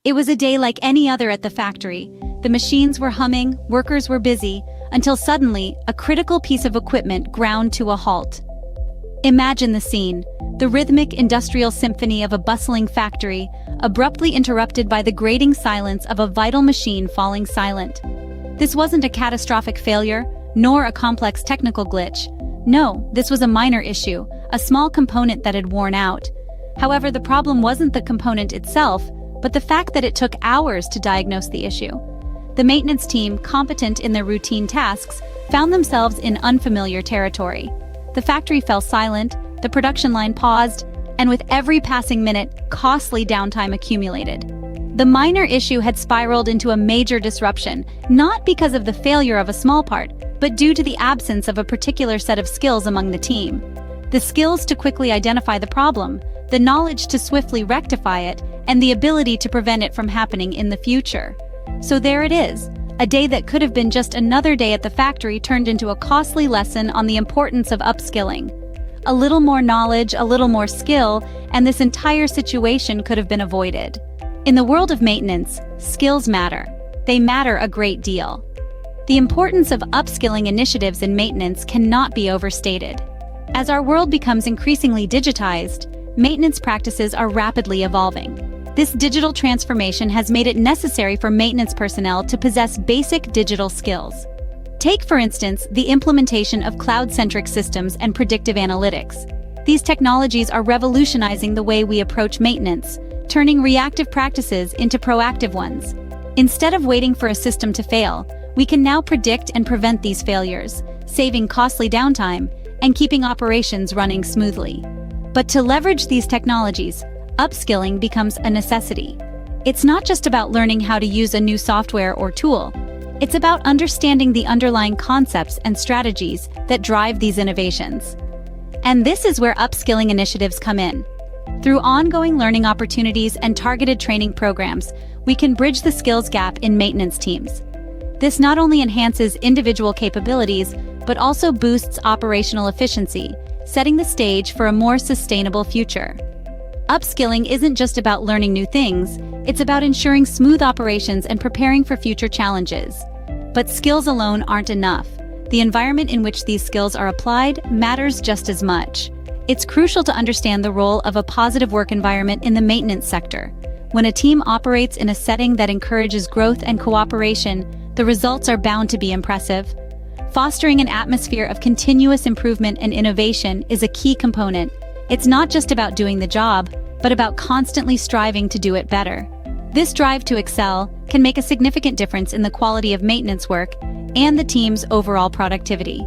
It was a day like any other at the factory. The machines were humming, workers were busy, until suddenly, a critical piece of equipment ground to a halt. Imagine the scene, the rhythmic industrial symphony of a bustling factory, abruptly interrupted by the grating silence of a vital machine falling silent. This wasn't a catastrophic failure, nor a complex technical glitch. No, this was a minor issue, a small component that had worn out. However, the problem wasn't the component itself, but the fact that it took hours to diagnose the issue. The maintenance team, competent in their routine tasks, found themselves in unfamiliar territory. The factory fell silent, the production line paused, and with every passing minute, costly downtime accumulated. The minor issue had spiraled into a major disruption, not because of the failure of a small part, but due to the absence of a particular set of skills among the team. The skills to quickly identify the problem, the knowledge to swiftly rectify it, and the ability to prevent it from happening in the future. So there it is. A day that could have been just another day at the factory turned into a costly lesson on the importance of upskilling. A little more knowledge, a little more skill, and this entire situation could have been avoided. In the world of maintenance, skills matter. They matter a great deal. The importance of upskilling initiatives in maintenance cannot be overstated. As our world becomes increasingly digitized, maintenance practices are rapidly evolving. This digital transformation has made it necessary for maintenance personnel to possess basic digital skills. Take, for instance, the implementation of cloud-centric systems and predictive analytics. These technologies are revolutionizing the way we approach maintenance, turning reactive practices into proactive ones. Instead of waiting for a system to fail, we can now predict and prevent these failures, saving costly downtime and keeping operations running smoothly. But to leverage these technologies, upskilling becomes a necessity. It's not just about learning how to use a new software or tool. It's about understanding the underlying concepts and strategies that drive these innovations. And this is where upskilling initiatives come in. Through ongoing learning opportunities and targeted training programs, we can bridge the skills gap in maintenance teams. This not only enhances individual capabilities, but also boosts operational efficiency, setting the stage for a more sustainable future. Upskilling isn't just about learning new things, it's about ensuring smooth operations and preparing for future challenges. But skills alone aren't enough. The environment in which these skills are applied matters just as much. It's crucial to understand the role of a positive work environment in the maintenance sector. When a team operates in a setting that encourages growth and cooperation, the results are bound to be impressive. Fostering an atmosphere of continuous improvement and innovation is a key component. It's not just about doing the job, but about constantly striving to do it better. This drive to excel can make a significant difference in the quality of maintenance work and the team's overall productivity.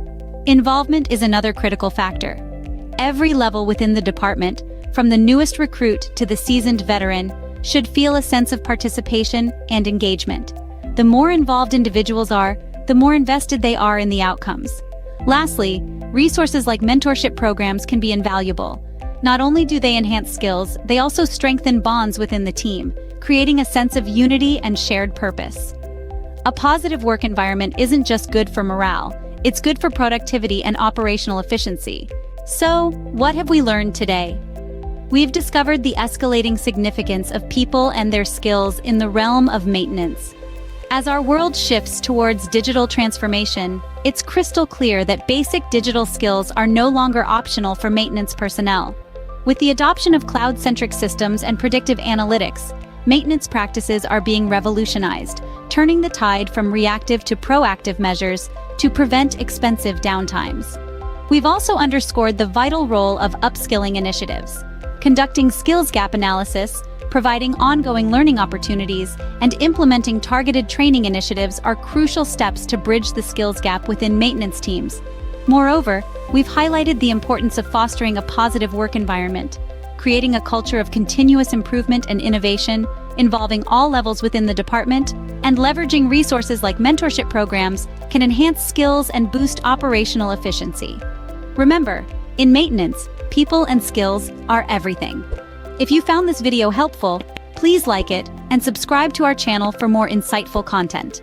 Involvement is another critical factor. Every level within the department, from the newest recruit to the seasoned veteran, should feel a sense of participation and engagement. The more involved individuals are, the more invested they are in the outcomes. Lastly, resources like mentorship programs can be invaluable. Not only do they enhance skills, they also strengthen bonds within the team, creating a sense of unity and shared purpose. A positive work environment isn't just good for morale, it's good for productivity and operational efficiency. So, what have we learned today? We've discovered the escalating significance of people and their skills in the realm of maintenance. As our world shifts towards digital transformation, it's crystal clear that basic digital skills are no longer optional for maintenance personnel. With the adoption of cloud-centric systems and predictive analytics, maintenance practices are being revolutionized, turning the tide from reactive to proactive measures to prevent expensive downtimes. We've also underscored the vital role of upskilling initiatives. Conducting skills gap analysis, providing ongoing learning opportunities, and implementing targeted training initiatives are crucial steps to bridge the skills gap within maintenance teams. Moreover, we've highlighted the importance of fostering a positive work environment, creating a culture of continuous improvement and innovation, involving all levels within the department, and leveraging resources like mentorship programs can enhance skills and boost operational efficiency. Remember, in maintenance, people and skills are everything. If you found this video helpful, please like it and subscribe to our channel for more insightful content.